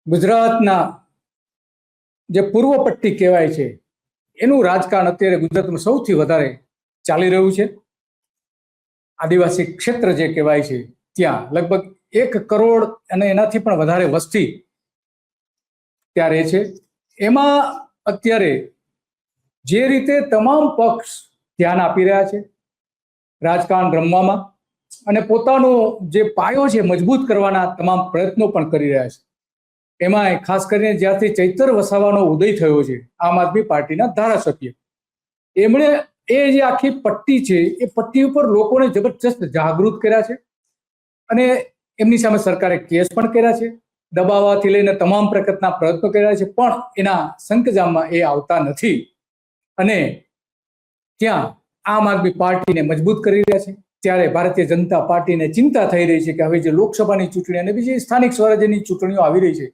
ગુજરાતના જે પૂર્વ પટ્ટી કહેવાય છે એનું રાજકારણ અત્યારે ગુજરાતમાં સૌથી વધારે ચાલી રહ્યું છે. આદિવાસી ક્ષેત્ર જે કહેવાય છે ત્યાં લગભગ 1 કરોડ અને એનાથી પણ વધારે વસ્તી ત્યાં રહે છે. એમાં અત્યારે જે રીતે તમામ પક્ષ ધ્યાન આપી રહ્યા છે રાજકારણ રમવામાં અને પોતાનો જે પાયો છે મજબૂત કરવાના તમામ પ્રયત્નો પણ કરી રહ્યા છે. એમાં ખાસ કરીને જ્યારથી ચૈતર વસાવાનો ઉદય થયો છે આમ આદમી પાર્ટીના ધારાસભ્ય, એમણે એ જે આખી પટ્ટી છે એ પટ્ટી ઉપર લોકોને જબરજસ્ત જાગૃત કર્યા છે અને એમની સામે સરકારે કેસ પણ કર્યા છે, દબાવવાથી લઈને તમામ પ્રકારના પ્રયત્નો કર્યા છે, પણ એના સંકજામમાં એ આવતા નથી અને ત્યાં આમ આદમી પાર્ટીને મજબૂત કરી રહ્યા છે. ત્યારે ભારતીય જનતા પાર્ટીને ચિંતા થઈ રહી છે કે હવે જે લોકસભાની ચૂંટણી અને બીજી સ્થાનિક સ્વરાજ્યની ચૂંટણીઓ આવી રહી છે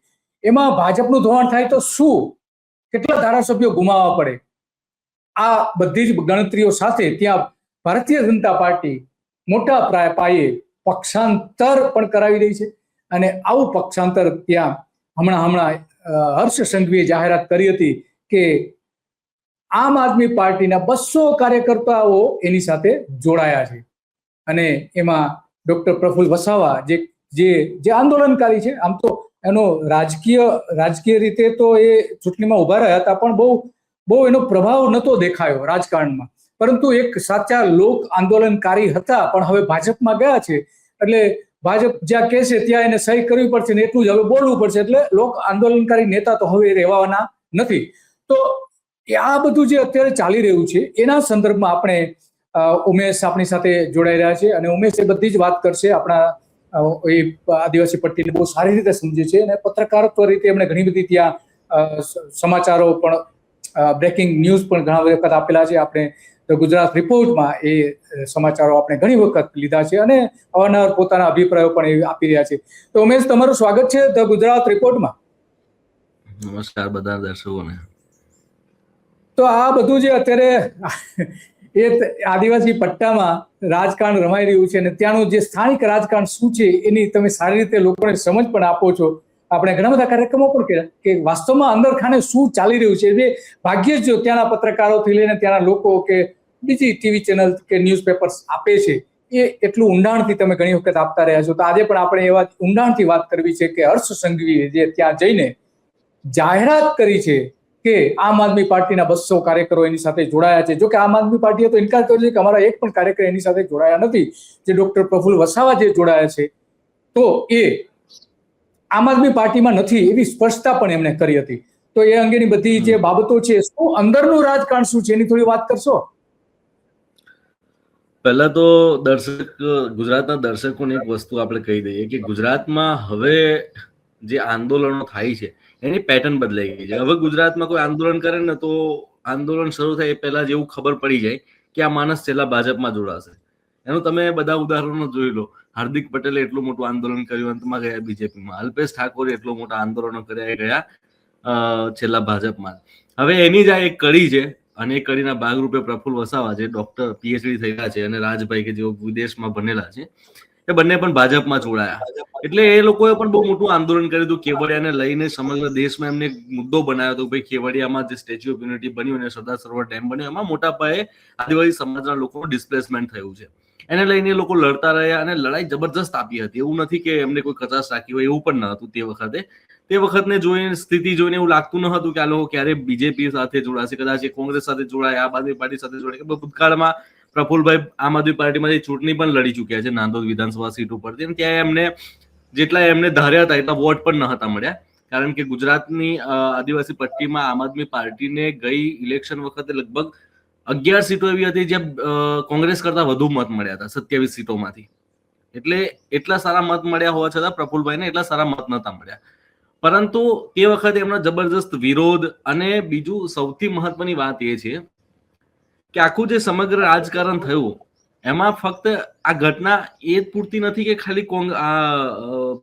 એમાં ભાજપનું ધોવાણ થાય તો શું, કેટલા ધારાસભ્યો ગુમાવવા પડે, આ બધી જ ગણતરીઓ સાથે ત્યાં ભારતીય જનતા પાર્ટી મોટા પાયે પક્ષાંતર પણ કરાવી રહી છે. અને આવું પક્ષાંતર ત્યાં હમણાં હર્ષ સંઘવીએ જાહેરાત કરી હતી કે આમ આદમી પાર્ટીના 200 કાર્યકર્તાઓ એની સાથે જોડાયા છે અને એમાં ડોક્ટર પ્રફુલ્લ વસાવા જે આંદોલનકારી છે, આમ તો એનો રાજકીય રીતે તો એ ચૂંટણીમાં ઉભા રહ્યા હતા પણ બહુ એનો પ્રભાવ નહોતો દેખાયો રાજકારણમાં, પરંતુ એક સાચા લોક આંદોલનકારી હતા. પણ હવે ભાજપમાં ગયા છે એટલે ભાજપ જ્યાં કહે છે ત્યાં એને સહી કરવી પડશે ને એટલું જ હવે બોલવું પડશે, એટલે લોક આંદોલનકારી નેતા તો હવે રહેવાના નથી. તો આ બધું જે અત્યારે ચાલી રહ્યું છે એના સંદર્ભમાં આપણે ઉમેશ આપણી સાથે જોડાઈ રહ્યા છે અને ઉમેશ એ બધી જ વાત કરશે. આપણા એ આદિવાસી પટ્ટીને બહુ સારી રીતે સમજે છે અને પત્રકારત્વ રીતે એમણે ઘણી બધી ત્યાં સમાચારો પણ બ્રેકિંગ ન્યૂઝ પણ ઘણા વખત આપેલા છે. આપણે ગુજરાત રિપોર્ટમાં એ સમાચારો આપણે ઘણી વખત લીધા છે અને અવારનવાર પોતાના અભિપ્રાયો પણ એ આપી રહ્યા છે. તો ઉમેશ, તમારું સ્વાગત છે ધ ગુજરાત રિપોર્ટમાં. નમસ્કાર બધા દર્શકોને. તો આ બધું જે અત્યારે એ આદિવાસી પટ્ટામાં રાજકારણ રમાઈ રહ્યું છે અને ત્યાંનું જે સ્થાનિક રાજકારણ શું છે એની તમે સારી રીતે લોકોને સમજ પણ આપો છો. આપણે ઘણા બધા કાર્યક્રમો પણ કર્યા કે વાસ્તવમાં અંદર ખાને શું ચાલી રહ્યું છે. જે ભાગ્યે જ જો ત્યાંના પત્રકારોથી લઈને ત્યાંના લોકો કે બીજી ટીવી ચેનલ કે ન્યૂઝપેપર્સ આપે છે એ એટલું ઊંડાણથી તમે ઘણી વખત આપતા રહ્યા છો. તો આજે પણ આપણે એવા ઊંડાણથી વાત કરવી છે કે હર્ષ સંઘવીએ જે ત્યાં જઈને જાહેરાત કરી છે કે આમ આદમી પાર્ટીના 200 કાર્યકરો એની સાથે જોડાયા છે. જો કે આમ આદમી પાર્ટીએ તો ઇનકાર કર્યો છે કે અમારા એક પણ કાર્યકર એની સાથે જોડાયા નથી. જે ડોક્ટર પ્રફુલ્લ વસાવા જે જોડાયા છે તો એ આમ આદમી પાર્ટીમાં નથી એવી સ્પષ્ટતા પણ એમણે કરી હતી. તો એ અંગેની બધી જે બાબતો છે, શું અંદરનું રાજકારણ શું છે એની થોડી વાત કરશો? પહેલા તો ગુજરાતના દર્શકોને એક વસ્તુ આપણે કહી દઈએ કે ગુજરાતમાં હવે જે આંદોલનો થાય છે એની પેટર્ન બદલાઈ ગઈ છે. હવે ગુજરાતમાં કોઈ આંદોલન કરે ને તો આંદોલન શરૂ થાય એ પહેલા જેવું ખબર પડી જાય કે આ માણસ છેલ્લા ભાજપમાં જોડાશે. એનું તમે બધા ઉદાહરણો જોઈ લો. હાર્દિક પટેલે એટલું મોટું આંદોલન કર્યું, અંતમાં ગયા બીજેપીમાં. અલ્પેશ ઠાકોરે એટલો મોટા આંદોલનો કર્યા, ગયા છેલ્લા ભાજપમાં. હવે એની જ આ એક કડી છે અને એ કડીના ભાગરૂપે પ્રફુલ્લ વસાવા જે ડોક્ટર પીએચડી થયેલા છે અને રાજભાઈ કે જેઓ વિદેશમાં ભણેલા છે એ બંને પણ ભાજપમાં જોડાયા. એટલે એ લોકોએ પણ બહુ મોટું આંદોલન કર્યું હતું. કેવડિયાને લઈને સમગ્ર દેશમાં એમને મુદ્દો બનાવ્યો હતો. ભાઈ કેવડિયામાં જે સ્ટેચ્યુ ઓફ યુનિટી બન્યું અને સરદાર સરોવર ડેમ બન્યો એમાં મોટા પાયે આદિવાસી સમાજના લોકોનું ડિસ્પ્લેસમેન્ટ થયું છે. એને લઈને લોકો લડતા રહ્યા અને લડાઈ જબરજસ્ત આપી હતી. એવું નથી કે એમને કોઈ કચાશ રાખી હોય, એવું પણ ન હતું તે વખતે. તે વખતને જોઈને સ્થિતિ જોઈને એવું લાગતું ન હતું કે આ લોકો ક્યારે બીજેપી સાથે જોડાશે, કદાચ કોંગ્રેસ સાથે જોડાય, આમ આદમી પાર્ટી સાથે જોડાય. કે ભૂતકાળમાં પ્રફુલ્લભાઈ આમ આદમી પાર્ટીમાંથી ચૂંટણી પણ લડી ચૂક્યા છે નાંદોદ વિધાનસભા સીટ ઉપરથી. ત્યાં એમને જેટલા એમને ધાર્યા હતા એટલા વોટ પણ ન હતા મળ્યા. કારણ કે ગુજરાતની આદિવાસી પટ્ટીમાં આમ આદમી પાર્ટીને ગઈ ઇલેક્શન વખતે લગભગ 11 સીટો એવી હતી જ્યાં કોંગ્રેસ કરતા વધુ મત મળ્યા હતા 27 સીટોમાંથી. એટલે એટલા સારા મત મળ્યા હોવા છતાં પ્રફુલ્લભાઈને એટલા સારા મત નતા મળ્યા. પરંતુ તે વખતે એમનો જબરજસ્ત વિરોધ અને બીજું સૌથી મહત્વની વાત એ છે કે આખું જે સમગ્ર રાજકારણ થયું એમાં ફક્ત આ ઘટના એ પૂરતી નથી કે ખાલી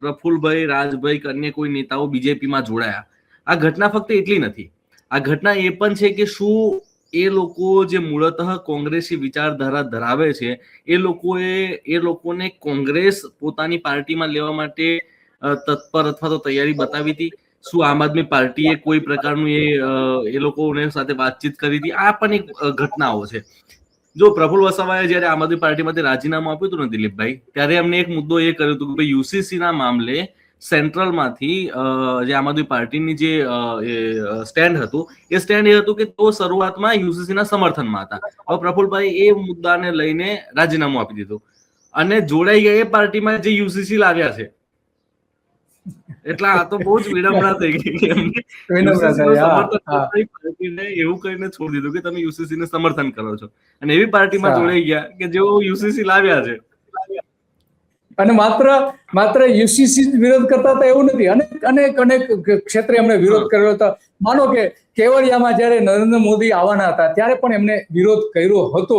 પ્રફુલ્લભાઈ, રાજભાઈ કે અન્ય કોઈ નેતાઓ બીજેપીમાં જોડાયા. આ ઘટના ફક્ત એટલી નથી. આ ઘટના એ પણ છે કે શું એ લોકો જે મૂળતઃ કોંગ્રેસી વિચારધારા ધરાવે છે એ લોકોને કોંગ્રેસ પોતાની પાર્ટીમાં લેવા માટે તત્પર અથવા તો તૈયારી બતાવી હતી. શું આમ આદમી પાર્ટીએ કોઈ પ્રકારનું એ લોકોને સાથે વાતચીત કરી હતી? આ પણ એક ઘટનાઓ છે. જો પ્રફુલ્લ વસાવાએ જયારે આમ આદમી પાર્ટીમાંથી રાજીનામું આપ્યું હતું ને દિલીપભાઈ, ત્યારે એમને એક મુદ્દો એ કર્યો હતો કે ભાઈ યુસીસી ના મામલે સેન્ટ્રલમાંથી જે આમ આદમી પાર્ટીની જે સ્ટેન્ડ હતું, એ સ્ટેન્ડ એ હતું કે તેઓ શરૂઆતમાં યુસીસી ના સમર્થનમાં હતા. હવે પ્રફુલ્લભાઈ એ મુદ્દાને લઈને રાજીનામું આપી દીધું અને જોડાઈ ગયા એ પાર્ટીમાં જે યુસીસી લાવ્યા છે. એટલે આ તો બહુ જ વિડંબના થઈ ગઈ કે એમને પાર્ટીને એવું કહીને છોડી દીધું કે તમે યુસીસી ને સમર્થન કરો છો અને એવી પાર્ટીમાં જોડાઈ ગયા કે જેઓ યુસીસી લાવ્યા છે. અને માત્ર યુસીસી વિરોધ કરતા હતા એવું નથી, અનેક ક્ષેત્રે એમણે વિરોધ કર્યો હતો. માનો કે કેવડિયામાં જયારે નરેન્દ્ર મોદી આવવાના હતા ત્યારે પણ એમને વિરોધ કર્યો હતો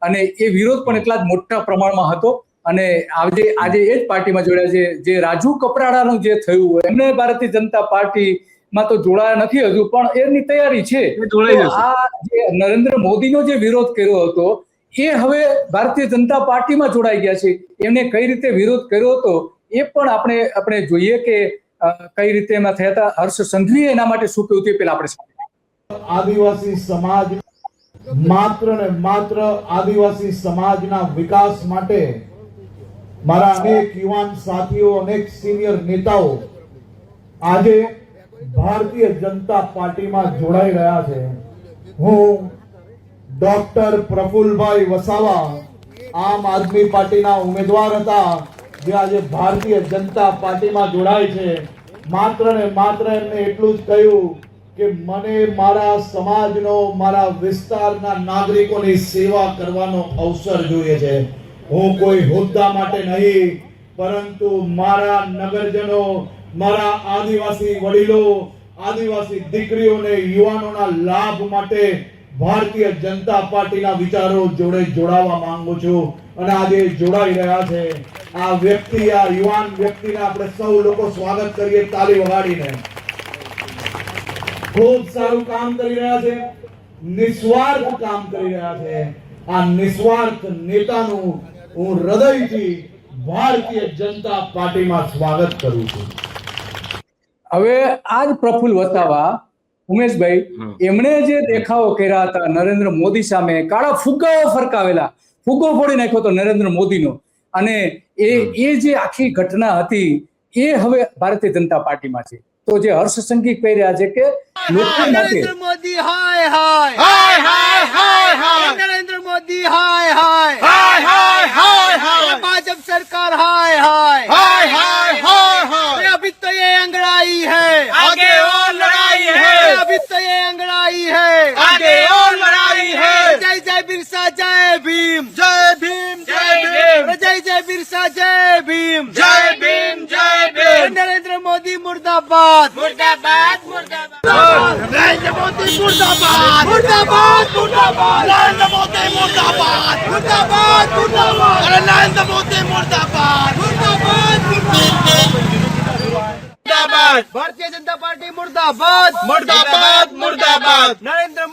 અને એ વિરોધ પણ એટલા જ મોટા પ્રમાણમાં હતો. અને આજે એ જ પાર્ટીમાં જોડ્યા છે. જે રાજુ કપરાડાનું જે થયું, એમને ભારતીય જનતા પાર્ટીમાં તો જોડાયા નથી હજુ, પણ એની તૈયારી છે. આ જે નરેન્દ્ર મોદીનો જે વિરોધ કર્યો હતો એ હવે ભારતીય જનતા પાર્ટીમાં જોડાઈ ગયા છે. એમને કઈ રીતે વિરોધ કર્યો હતો એ પણ આપણે જોઈએ કે કઈ રીતે એમાં થયા હતા. હર્ષ સંઘવીએ એના માટે શું કહ્યું તે પેલા આપણે આદિવાસી સમાજ માત્ર ને માત્ર આદિવાસી સમાજના વિકાસ માટે મારા અનેક યુવાન સાથીઓ, અનેક સિનિયર નેતાઓ આજે ભારતીય જનતા પાર્ટીમાં જોડાઈ રહ્યા છે. હું ડોક્ટર પ્રફુલ્લભાઈ વસાવા આમ આદમી પાર્ટીના ઉમેદવાર હતા, જે આજે ભારતીય જનતા પાર્ટીમાં જોડાય છે. માત્ર ને માત્ર એમને એટલું જ કહ્યું કે મને મારા સમાજનો, મારા વિસ્તારના નાગરિકોની સેવા કરવાનો અવસર જોઈએ છે. હું કોઈ હોદ્દા માટે નહીં, પરંતુ મારા નગરજનો, મારા આદિવાસી વડીલો, આદિવાસી દીકરીઓને, યુવાનોના લાભ માટે ભારતીય જનતા પાર્ટીના વિચારો જોડે જોડાવા માંગુ છું અને આજે જોડાઈ રહ્યા છે. આ વ્યક્તિ, આ યુવાન વ્યક્તિને આપણે સૌ લોકો સ્વાગત કરીએ તાળી વગાડીને. ખૂબ સારું કામ કરી રહ્યા છે, નિસ્વાર્થ કામ કરી રહ્યા છે. આ નિસ્વાર્થ નેતાનું હું હૃદયથી ભારતીય જનતા પાર્ટીમાં સ્વાગત કરું છું. હવે આજ પ્રફુલ્લ વસાવા, ઉમેશભાઈ, એમણે જે દેખાવો કર્યા હતા નરેન્દ્ર મોદી સામે, કાળા ફુગ્ગાઓ ફરકાવેલા, ફુગ્ગો ફોડી નાખ્યો હતો નરેન્દ્ર મોદીનો, અને એ જે આખી ઘટના હતી એ હવે ભારતીય જનતા પાર્ટીમાં છે. તો જે હર્ષ સંઘવી કહી રહ્યા છે કે લોકો માટે નરેન્દ્ર મોદી હાય હાય હાય હાય હાય હાય, નરેન્દ્ર મોદી હાય હાય હાય હાય હાય હાય, भाजपा सरकार हाय हाय हाय हाय हाय हाय, अभी तो ये अंगड़ाई है, आगे और लड़ाई है, अभी तो ये अंगड़ाई है, आगे और लड़ाई है. जय जय बिरसा जय भीम, जय भीम जय भीम, जय जय बिरसा जय भीम, जय भीम जय भीम. नरेंद्र मोदी मुर्दाबाद, मुर्दाबाद मुर्दाबाद, नरेंद्र मोदी मुर्दाबाद, मुर्दाबाद मुर्दाबाद, नरेंद्र मोदी मुर्दाबाद, मुर्दाबाद मुर्दाबाद, नरेंद्र मोदी मुर्दाबाद, मुर्दाबाद मुर्दाबाद, भारतीय जनता पार्टी मुर्दाबाद, मुर्दाबाद मुर्दाबाद, नरेंद्र